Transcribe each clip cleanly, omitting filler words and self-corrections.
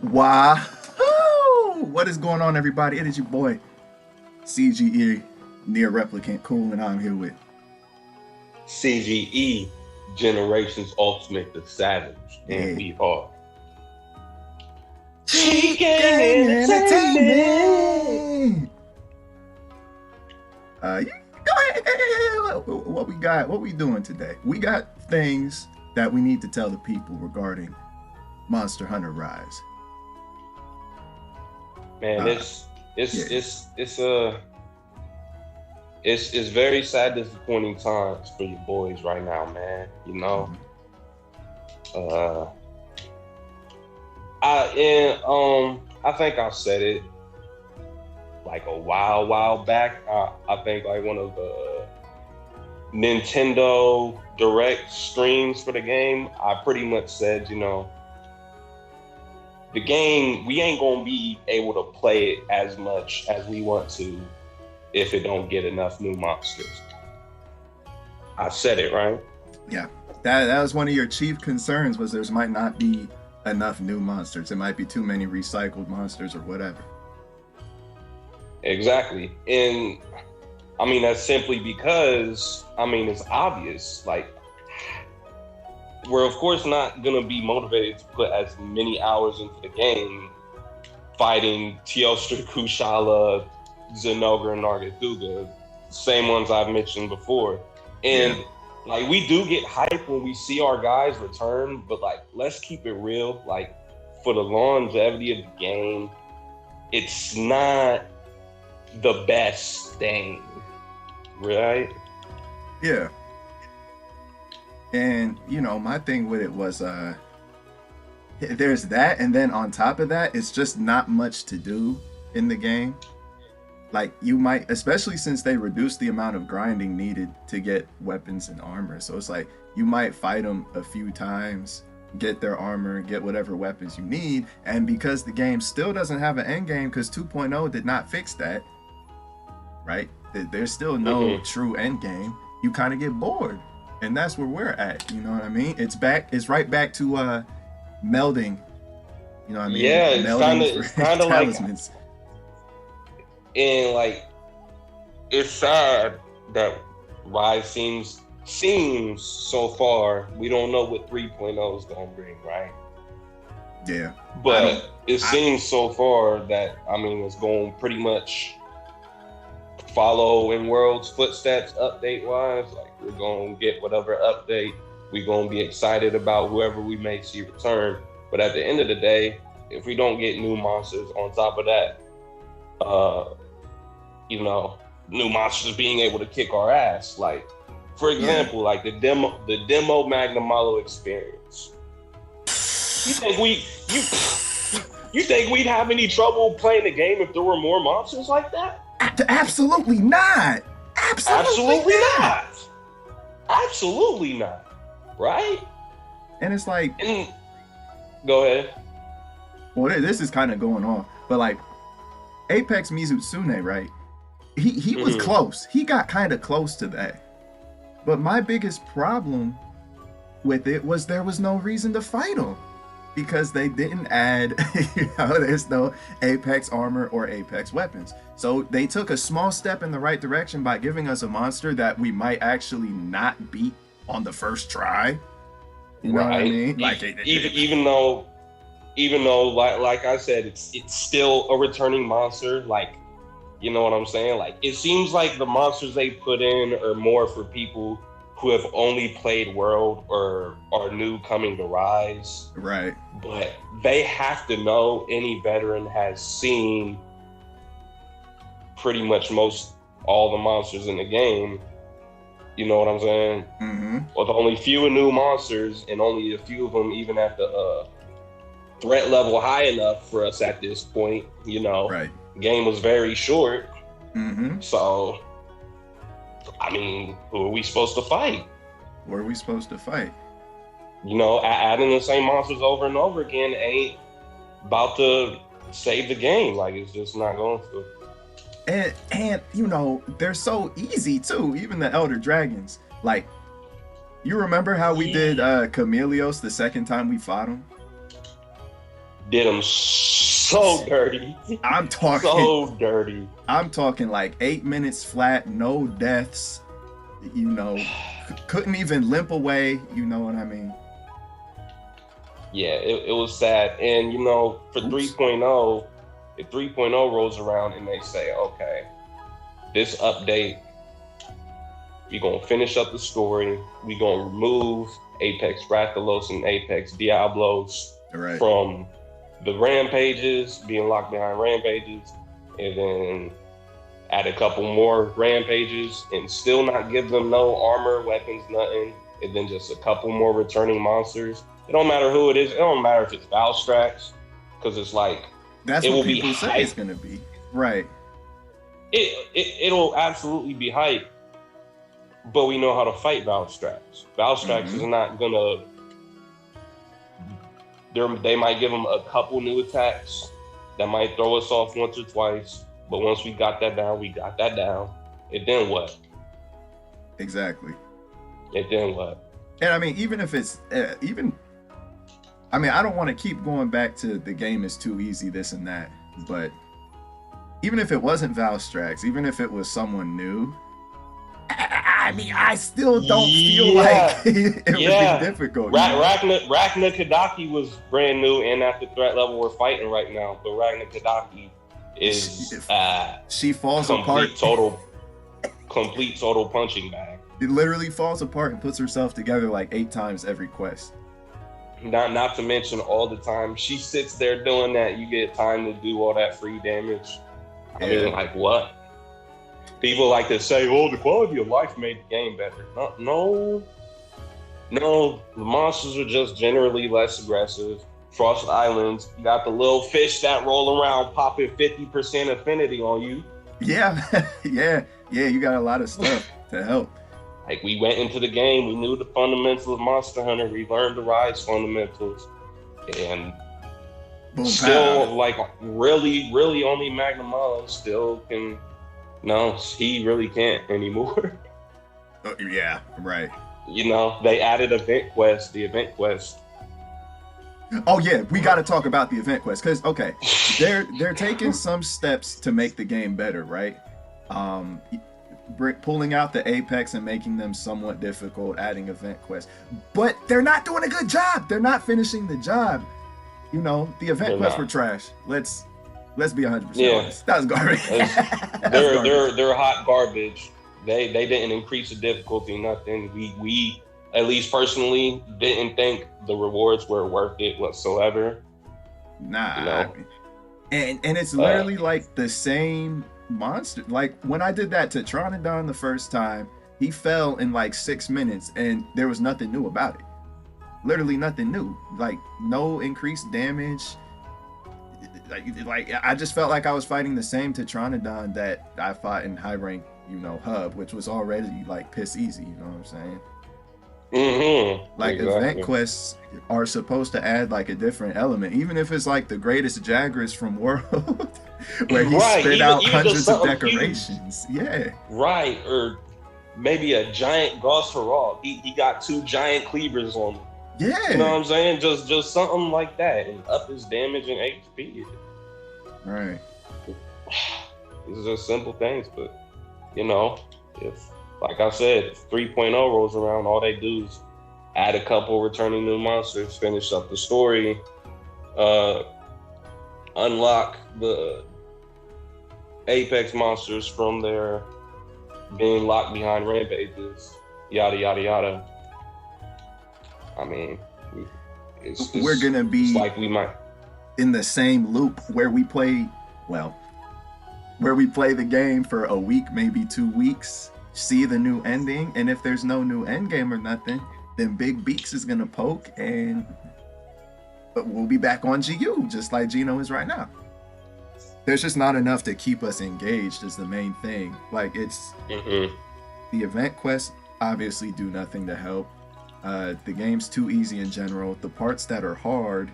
Wow. What is going on, everybody? It is your boy, CGE, Near Replicant Cool, and I'm here with. CGE, Generations Ultimate the Savage, and Yeah. we are Cheat Cheat Gang Gang Entertainment. Entertainment! Go ahead. What we got? What we doing today? We got things that we need to tell the people regarding Monster Hunter Rise. Man, Uh, it's it's yeah. it's it's uh it's very sad, disappointing times for you boys right now, man. Mhm. Uh, I think I said it like a while back. I think like one of the Nintendo Direct streams for the game. I pretty much said, the game we ain't gonna be able to play it as much as we want to if it don't get enough new monsters. I said it right. Yeah. That was one of your chief concerns was there might not be enough new monsters. It might be too many recycled monsters or whatever. Exactly. And I mean that's simply because it's obvious. Like we're of course not gonna be motivated to put as many hours into the game fighting Teostra Kushala, Zenogre, and Nargacuga, same ones I've mentioned before. Yeah. And like we do get hype when we see our guys return, but like let's keep it real. Like for the longevity of the game, it's not the best thing, right? Yeah. And my thing with it was there's that, and then on top of that, it's just not much to do in the game. Like you might, especially since they reduced the amount of grinding needed to get weapons and armor. So it's like you might fight them a few times, get their armor, get whatever weapons you need, and because the game still doesn't have an end game because 2.0 did not fix that, right? There's still no Mm-hmm. true end game. You kind of get bored, and that's where we're at. You know what I mean? It's back. It's right back to melding. You know what I mean? Yeah, Melding for it's kind of like, talismans. and like it's sad that Rise seems so far. We don't know what 3.0 is gonna bring, right? Yeah. I don't. But it I seems so far that it's going pretty much follow in World's footsteps update wise. Like we're gonna get whatever update. We're gonna be excited about whoever we may see return. But at the end of the day, if we don't get new monsters on top of that, uh, new monsters being able to kick our ass. Like, for yeah. example, like the demo Magnum Malo experience. You think we you you think we'd have any trouble playing the game if there were more monsters like that? Absolutely not. Absolutely Absolutely not. not. Absolutely not. Right? And it's like, And go ahead. well, this is kind of going on, but like Apex Mizutsune, right? He was Hmm. close. He got kind of close to that. But my biggest problem with it was there was no reason to fight him because they didn't add, there's no Apex armor or Apex weapons. So they took a small step in the right direction by giving us a monster that we might actually not beat on the first try. You know what I Right. mean? Like, Even though like I said, it's still a returning monster. Like, you know what I'm saying? Like, it seems like the monsters they put in are more for people who have only played World or are new coming to Rise. right. But they have to know any veteran has seen pretty much most all the monsters in the game. You know what I'm saying? Mm-hmm. With only few new monsters and only a few of them even at the threat level high enough for us at this point. Right. The game was very short. Mm-hmm. So, who are we supposed to fight? Where are we supposed to fight? Adding the same monsters over and over again ain't about to save the game. Like, it's just not going to. And they're so easy too. Even the Elder Dragons. Like, you remember how we did Chameleos the second time we fought him? did them so dirty. I'm talking So dirty. I'm talking like 8 minutes flat, no deaths, you know, couldn't even limp away, you know what I mean? Yeah, it was sad. And, you know, for 3.0, if 3.0 rolls around and they say, okay, this update, we're going to finish up the story. We're going to remove Apex Rathalos and Apex Diablos from the rampages, being locked behind rampages, and then add a couple more rampages and still not give them no armor, weapons, nothing, and then just a couple more returning monsters. It don't matter who it is. It don't matter if it's Valstrax, because it's like that's it what will people be say hype. It's gonna be. Right. It'll absolutely be hype, but we know how to fight Valstrax. Valstrax is not gonna. They might give them a couple new attacks that might throw us off once or twice, but once we got that down, we got that down. And then what? Exactly. And then what? And I mean, even if it's I mean, I don't want to keep going back to the game is too easy, this and that, but even if it wasn't Valstrax, even if it was someone new, I mean, I still don't feel like it would be difficult. Ragnar Kadaki was brand new and at the threat level we're fighting right now, but Ragnar Kadaki is she falls apart. Complete total punching bag. It literally falls apart and puts herself together like 8 times every quest. Not to mention all the time she sits there doing that, you get time to do all that free damage. I mean, like what? People like to say, "Oh, the quality of life made the game better." No. The monsters are just generally less aggressive. Frost Islands, you got the little fish that roll around, popping 50% affinity on you. Yeah, yeah. You got a lot of stuff to help. Like we went into the game, we knew the fundamentals of Monster Hunter, we learned the Rise fundamentals, and boom, still pow. like really only Magnum still can. No, he really can't anymore. Yeah, right. You know, they added the event quest. Oh yeah, we got to talk about the event quest because they're taking some steps to make the game better, right? Pulling out the Apex and making them somewhat difficult, adding event quests, but they're not doing a good job. They're not finishing the job. You know, the event quests were trash. Let's be 100% honest. That was garbage. They're hot garbage. They didn't increase the difficulty, nothing. We at least personally didn't think the rewards were worth it whatsoever. Nah. You know? And it's literally like the same monster. Like when I did that to Tronodon the first time, he fell in like 6 minutes and there was nothing new about it. Literally nothing new. Like no increased damage. Like I just felt like I was fighting the same Tetranodon that I fought in high rank, you know, hub, which was already like piss easy, you know what I'm saying? Like event quests are supposed to add like a different element, even if it's like the greatest Jagras from World, where he spit out hundreds of decorations. Huge. Yeah. Right, or maybe a giant Gauss Herald. He got 2 giant cleavers on him. Yeah. You know what I'm saying? Just something like that and up his damage and HP. Right. These are just simple things, but you know, if like I said, if 3.0 rolls around, all they do is add a couple returning new monsters, finish up the story, unlock the Apex monsters from their being locked behind rampages, yada yada yada. I mean, we're gonna be like we might in the same loop where we play the game for a week, maybe 2 weeks, see the new ending, and if there's no new end game or nothing, then Big Beaks is gonna poke and we'll be back on GU just like Gino is right now. There's just not enough to keep us engaged is the main thing. Like it's the event quests obviously do nothing to help. The game's too easy in general. The parts that are hard,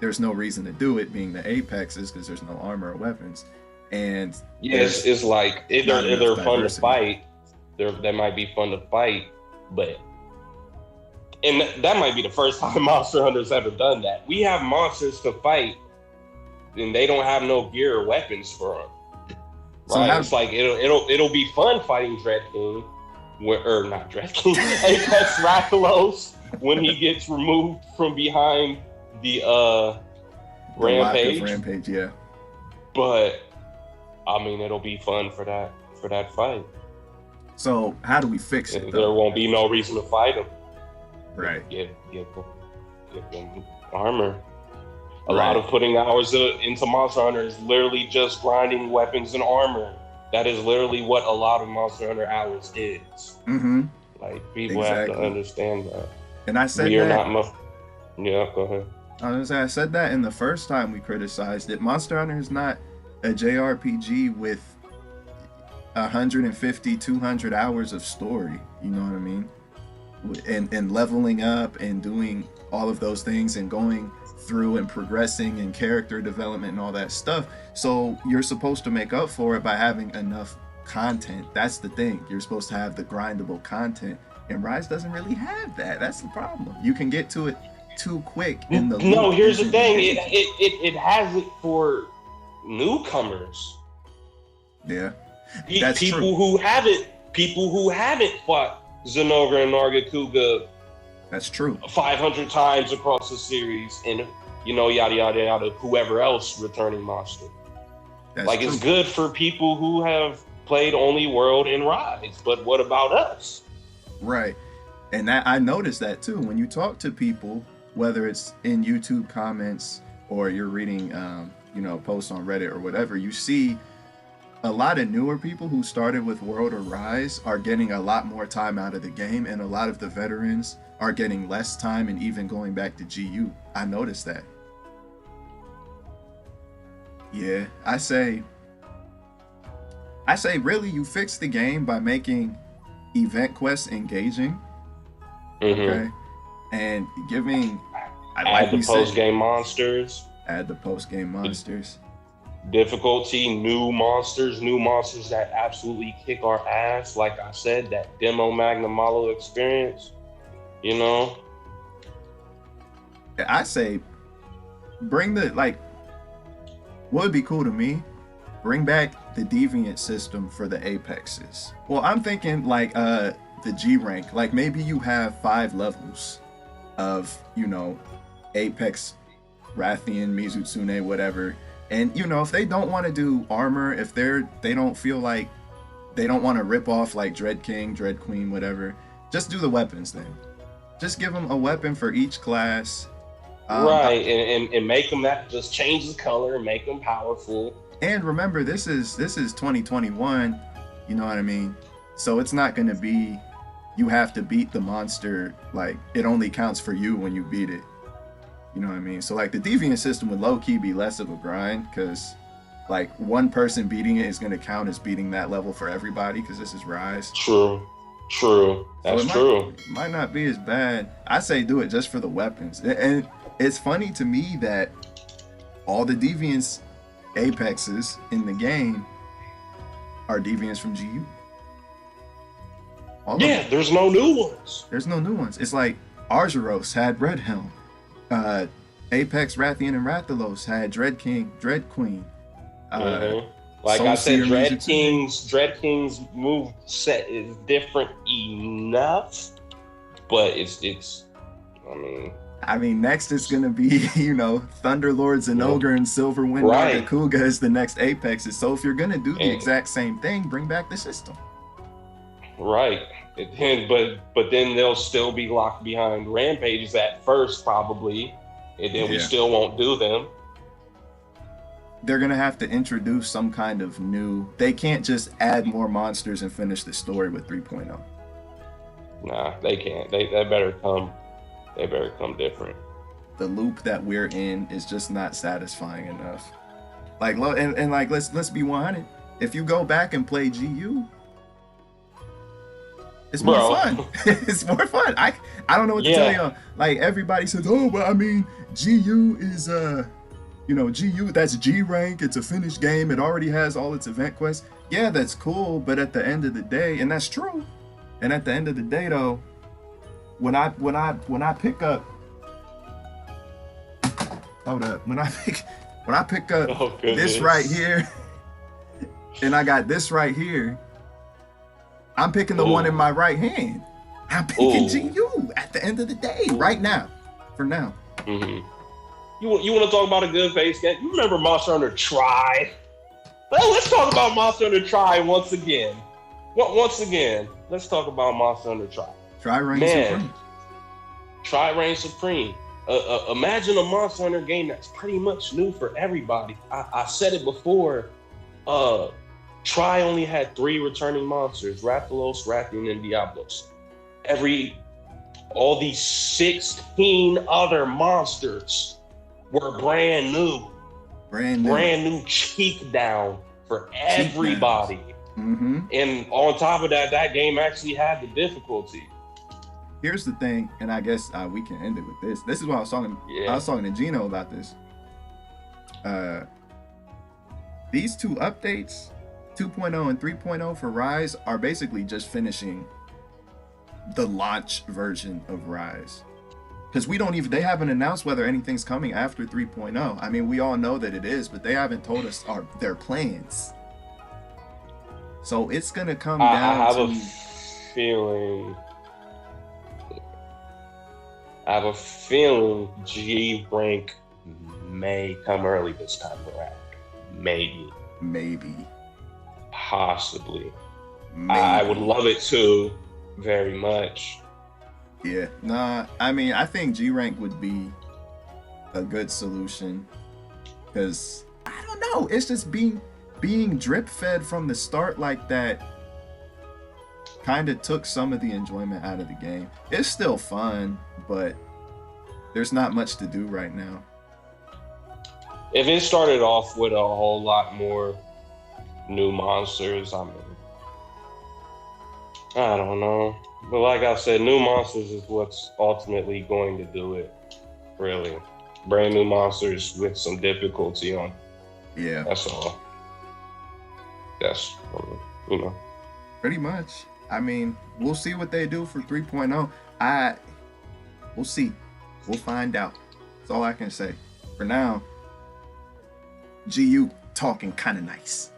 there's no reason to do it, being the Apexes, because there's no armor or weapons. And yes, it's like they're fun to fight. They might be fun to fight, but that might be the first time Monster Hunter's ever done that. We have monsters to fight and they don't have no gear or weapons for him. So Right? how? It's like it'll be fun fighting Dread King, or not Dread King, Apex Rathalos when he gets removed from behind the The lock of Rampage. Rampage, yeah. But I mean, it'll be fun for that fight. So how do we fix it There though? won't be no reason to fight him. Right. Give them armor. A lot of putting hours into Monster Hunter is literally just grinding weapons and armor. That is literally what a lot of Monster Hunter hours is. Mm-hmm. Like, people have to Exactly. understand that. And I said We are that. not. Yeah, go ahead. I said that in the first time we criticized it. Monster Hunter is not a JRPG with 150, 200 hours of story. You know what I mean? And leveling up and doing all of those things and going through and progressing and character development and all that stuff. So you're supposed to make up for it by having enough content. That's the thing. You're supposed to have the grindable content. And Rise doesn't really have that. That's the problem. You can get to it too quick in the No, loop here's the isn't thing. engaging. It has it for newcomers. Yeah. That's People true. who haven't fought Zenogre and Nargacuga That's true. 500 times across the series, and yada yada yada. Whoever else returning monster, That's like true. it's good for people who have played only World and Rise. But what about us? Right. And that I noticed that too. When you talk to people, whether it's in YouTube comments or you're reading posts on Reddit or whatever, you see a lot of newer people who started with World or Rise are getting a lot more time out of the game, and a lot of the veterans are getting less time and even going back to GU. I noticed that. Yeah, I say really you fix the game by making event quests engaging, okay? And giving Add the post game monsters, add the post game monsters. difficulty, new monsters that absolutely kick our ass. Like I said, that demo Magna Malo experience, I say bring the what would be cool to me, bring back the deviant system for the Apexes. Well, I'm thinking the G rank, like maybe you have 5 levels of, Apex, Rathian, Mizutsune, whatever. And if they don't want to do armor, if they don't feel like they don't want to rip off like Dread King, Dread Queen, whatever, just do the weapons then. Just give them a weapon for each class. Right, and make them just change the color, make them powerful. And remember, this is 2021. You know what I mean? So it's not going to be you have to beat the monster. Like it only counts for you when you beat it. You know what I mean? So like the deviant system would low key be less of a grind because like one person beating it is going to count as beating that level for everybody because this is Rise. True. That's so true. Might not be as bad. I say do it just for the weapons. And it's funny to me that all the deviants Apexes in the game are deviants from GU. Yeah, there's no new ones. There's no new ones. It's like Argyros had Red Helm. Apex, Rathian, and Rathalos had Dread King, Dread Queen. Like I said, Soulseer Dread King's move set is different enough, but it's. I mean, next is gonna be Thunderlords and Ogre and Silverwind Right. Nargacuga is the next Apexes. So if you're gonna do the exact same thing, bring back the system. Right. But then they'll still be locked behind Rampages at first, probably, and then we still won't do them. They're gonna have to introduce some kind of new. They can't just add more monsters and finish the story with 3.0. Nah, they can't. They better come. They better come different. The loop that we're in is just not satisfying enough. Like, and like, let's be 100. If you go back and play GU, it's more fun. It's more fun. I don't know what to tell y'all. Like everybody says, oh, but I mean, GU is GU, that's G rank. It's a finished game. It already has all its event quests. Yeah, that's cool. But at the end of the day, and that's true. And at the end of the day, though, when I pick up, hold up. When When I pick up Oh this right goodness. here, and I got this right here, I'm picking the one in Ooh. my right hand. I'm picking Ooh. GU at the end of the day, right Ooh. now, for now. Mm-hmm. You want to talk about a good face game? You remember Monster Hunter Try? Well, let's talk about Monster Hunter Try once again. Once again, let's talk about Monster Hunter Try. Try reign Man, supreme. Try Reign Supreme. Imagine a Monster Hunter game that's pretty much new for everybody. I said it before. Try only had 3 returning monsters: Rathalos, Rathian, and Diablos. All these 16 other monsters were brand new. Brand new cheek down for everybody. Mm-hmm. And on top of that, that game actually had the difficulty. Here's the thing, and I guess we can end it with this. This is what I was talking. Yeah. I was talking to Gino about this. These 2 updates, 2.0 and 3.0 for Rise, are basically just finishing the launch version of Rise. Because they haven't announced whether anything's coming after 3.0. I mean, we all know that it is, but they haven't told us their plans. So it's gonna come down I have to. a feeling. I have a feeling G rank may come early this time around. Maybe. Possibly. Maybe. I would love it too, very much. Yeah. Nah. I mean, I think G rank would be a good solution. Because I don't know. It's just being drip fed from the start like that kind of took some of the enjoyment out of the game. It's still fun, but there's not much to do right now. If it started off with a whole lot more new monsters, I mean, I don't know. But like I said, new monsters is what's ultimately going to do it, really. Brand new monsters with some difficulty on. Yeah. That's all. That's, you know. Pretty much. I mean, we'll see what they do for 3.0. We'll see. We'll find out. That's all I can say. For now, GU talking kind of nice.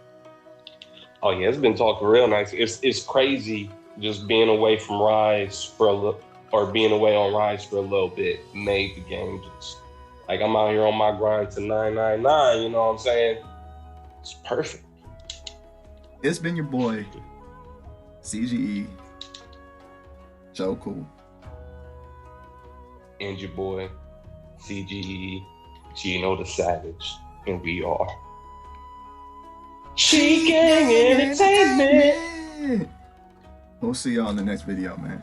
Oh yeah, it's been talking real nice. It's crazy just being away from Rise for a little, or being away on Rise for a little bit made the game just like I'm out here on my grind to 999. You know what I'm saying? It's perfect. It's been your boy, CGE, Joe Cool, And your boy, CGE, Gino the Savage, and we are Cheek Gang Entertainment. We'll see y'all in the next video, man.